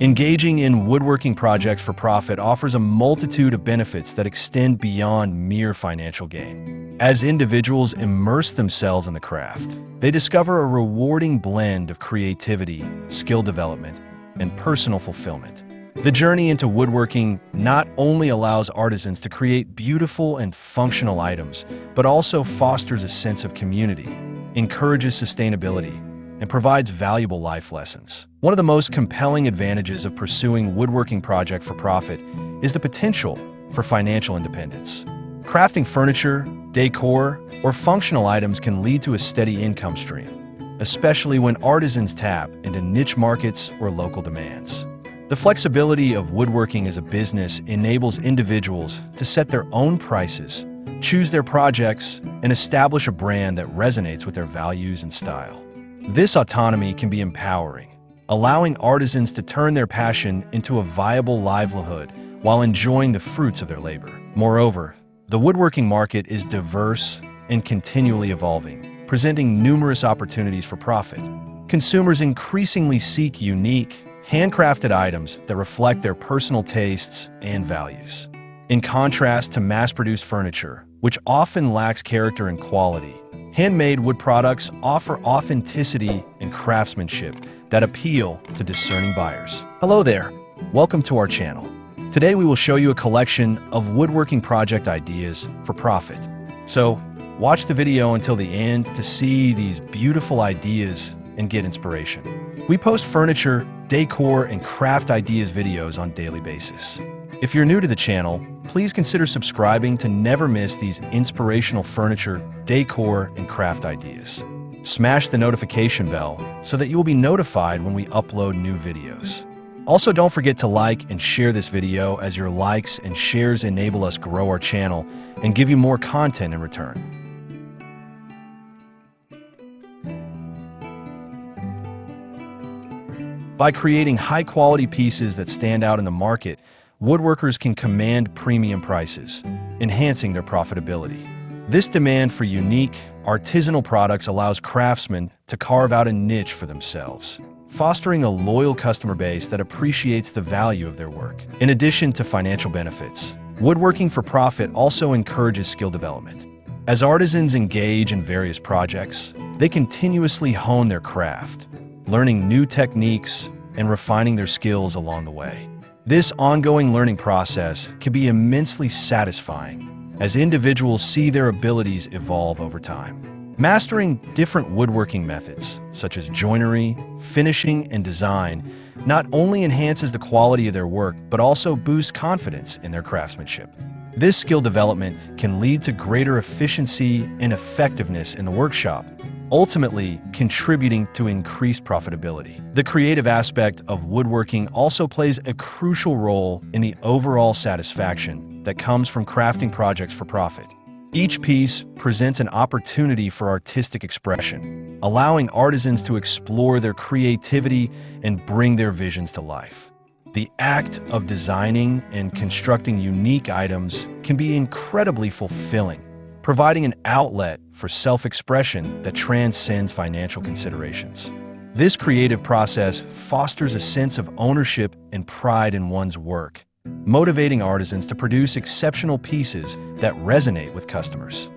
Engaging in woodworking projects for profit offers a multitude of benefits that extend beyond mere financial gain. As individuals immerse themselves in the craft, they discover a rewarding blend of creativity, skill development, and personal fulfillment. The journey into woodworking not only allows artisans to create beautiful and functional items, but also fosters a sense of community, encourages sustainability, and provides valuable life lessons. One of the most compelling advantages of pursuing woodworking project for profit is the potential for financial independence. Crafting furniture, decor, or functional items can lead to a steady income stream, especially when artisans tap into niche markets or local demands. The flexibility of woodworking as a business enables individuals to set their own prices, choose their projects, and establish a brand that resonates with their values and style. This autonomy can be empowering, allowing artisans to turn their passion into a viable livelihood while enjoying the fruits of their labor. Moreover, the woodworking market is diverse and continually evolving, presenting numerous opportunities for profit. Consumers increasingly seek unique, handcrafted items that reflect their personal tastes and values. In contrast to mass-produced furniture, which often lacks character and quality, handmade wood products offer authenticity and craftsmanship that appeal to discerning buyers. Hello there, welcome to our channel. Today we will show you a collection of woodworking project ideas for profit. So watch the video until the end to see these beautiful ideas and get inspiration. We post furniture, decor, and craft ideas videos on a daily basis. If you're new to the channel, please consider subscribing to never miss these inspirational furniture, decor, and craft ideas. Smash the notification bell so that you will be notified when we upload new videos. Also, don't forget to like and share this video, as your likes and shares enable us grow our channel and give you more content in return. By creating high-quality pieces that stand out in the market, woodworkers can command premium prices, enhancing their profitability. This demand for unique, artisanal products allows craftsmen to carve out a niche for themselves, fostering a loyal customer base that appreciates the value of their work. In addition to financial benefits, woodworking for profit also encourages skill development. As artisans engage in various projects, they continuously hone their craft, learning new techniques and refining their skills along the way. This ongoing learning process can be immensely satisfying as individuals see their abilities evolve over time. Mastering different woodworking methods, such as joinery, finishing, and design, not only enhances the quality of their work, but also boosts confidence in their craftsmanship. This skill development can lead to greater efficiency and effectiveness in the workshop, ultimately contributing to increased profitability. The creative aspect of woodworking also plays a crucial role in the overall satisfaction that comes from crafting projects for profit. Each piece presents an opportunity for artistic expression, allowing artisans to explore their creativity and bring their visions to life. The act of designing and constructing unique items can be incredibly fulfilling, providing an outlet for self-expression that transcends financial considerations. This creative process fosters a sense of ownership and pride in one's work, motivating artisans to produce exceptional pieces that resonate with customers.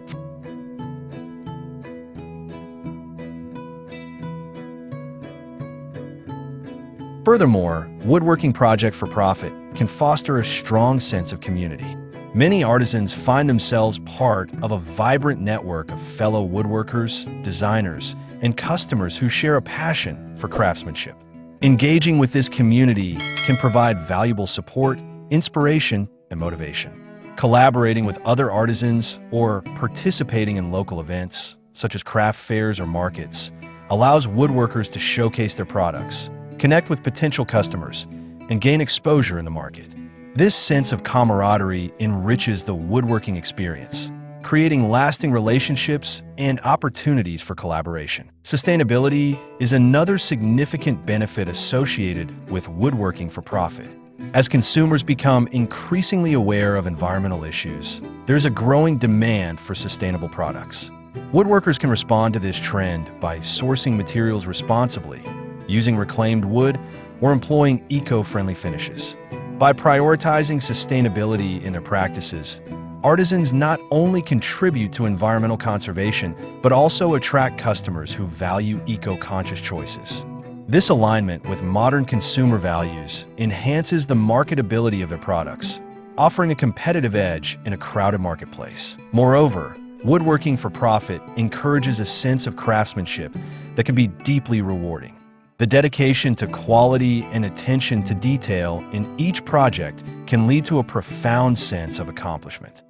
Furthermore, woodworking project for profit can foster a strong sense of community. Many artisans find themselves part of a vibrant network of fellow woodworkers, designers, and customers who share a passion for craftsmanship. Engaging with this community can provide valuable support, inspiration, and motivation. Collaborating with other artisans or participating in local events, such as craft fairs or markets, allows woodworkers to showcase their products, connect with potential customers, and gain exposure in the market. This sense of camaraderie enriches the woodworking experience, creating lasting relationships and opportunities for collaboration. Sustainability is another significant benefit associated with woodworking for profit. As consumers become increasingly aware of environmental issues, there's a growing demand for sustainable products. Woodworkers can respond to this trend by sourcing materials responsibly, using reclaimed wood, or employing eco-friendly finishes. By prioritizing sustainability in their practices, artisans not only contribute to environmental conservation, but also attract customers who value eco-conscious choices. This alignment with modern consumer values enhances the marketability of their products, offering a competitive edge in a crowded marketplace. Moreover, woodworking for profit encourages a sense of craftsmanship that can be deeply rewarding. The dedication to quality and attention to detail in each project can lead to a profound sense of accomplishment.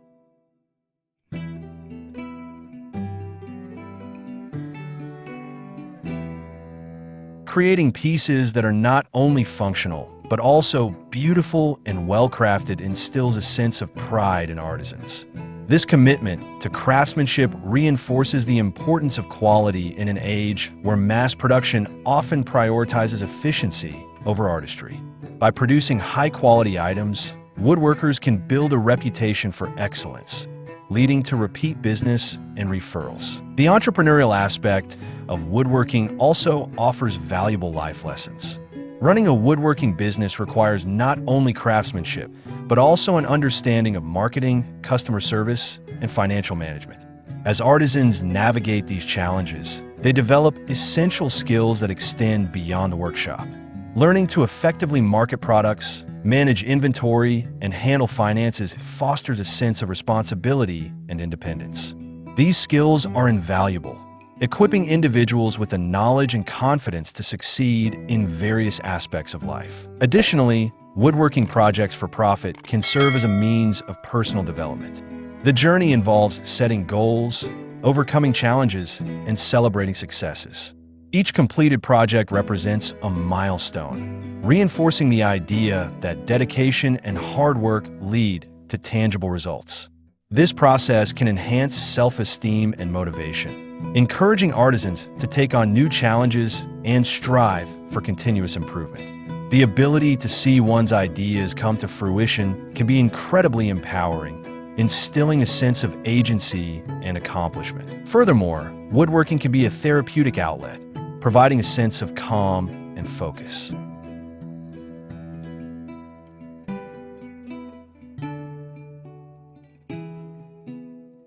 Creating pieces that are not only functional, but also beautiful and well-crafted instills a sense of pride in artisans. This commitment to craftsmanship reinforces the importance of quality in an age where mass production often prioritizes efficiency over artistry. By producing high-quality items, woodworkers can build a reputation for excellence, leading to repeat business and referrals. The entrepreneurial aspect of woodworking also offers valuable life lessons. Running a woodworking business requires not only craftsmanship, but also an understanding of marketing, customer service, and financial management. As artisans navigate these challenges, they develop essential skills that extend beyond the workshop. Learning to effectively market products, manage inventory, and handle finances fosters a sense of responsibility and independence. These skills are invaluable, equipping individuals with the knowledge and confidence to succeed in various aspects of life. Additionally, woodworking projects for profit can serve as a means of personal development. The journey involves setting goals, overcoming challenges, and celebrating successes. Each completed project represents a milestone, reinforcing the idea that dedication and hard work lead to tangible results. This process can enhance self-esteem and motivation, encouraging artisans to take on new challenges and strive for continuous improvement. The ability to see one's ideas come to fruition can be incredibly empowering, instilling a sense of agency and accomplishment. Furthermore, woodworking can be a therapeutic outlet, providing a sense of calm and focus.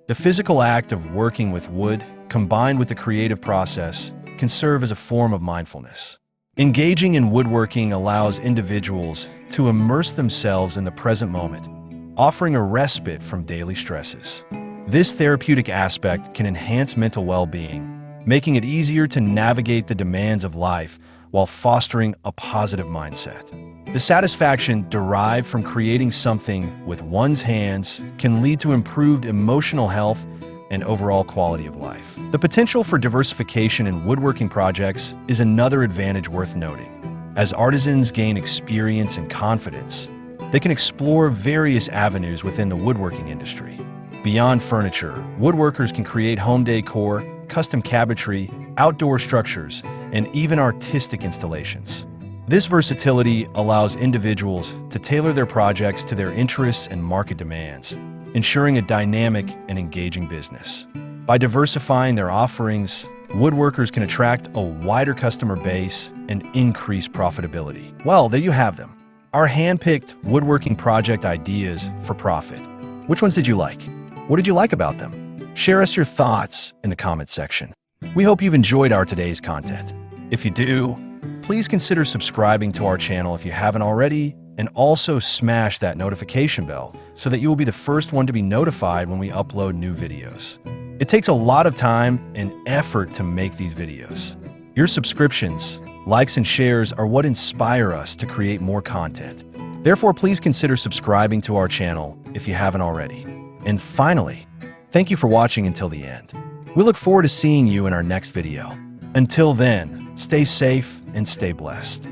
The physical act of working with wood, combined with the creative process, can serve as a form of mindfulness. Engaging in woodworking allows individuals to immerse themselves in the present moment, offering a respite from daily stresses. This therapeutic aspect can enhance mental well-being, making it easier to navigate the demands of life while fostering a positive mindset. The satisfaction derived from creating something with one's hands can lead to improved emotional health and overall quality of life. The potential for diversification in woodworking projects is another advantage worth noting. As artisans gain experience and confidence, they can explore various avenues within the woodworking industry. Beyond furniture, woodworkers can create home decor, custom cabinetry, outdoor structures, and even artistic installations. This versatility allows individuals to tailor their projects to their interests and market demands, ensuring a dynamic and engaging business. By diversifying their offerings, woodworkers can attract a wider customer base and increase profitability. Well, there you have them, our hand-picked woodworking project ideas for profit. Which ones did you like? What did you like about them? Share us your thoughts in the comment section. We hope you've enjoyed our today's content. If you do, please consider subscribing to our channel if you haven't already, and also smash that notification bell so that you will be the first one to be notified when we upload new videos. It takes a lot of time and effort to make these videos. Your subscriptions, likes, and shares are what inspire us to create more content. Therefore, please consider subscribing to our channel if you haven't already. And finally, thank you for watching until the end. We look forward to seeing you in our next video. Until then, stay safe and stay blessed.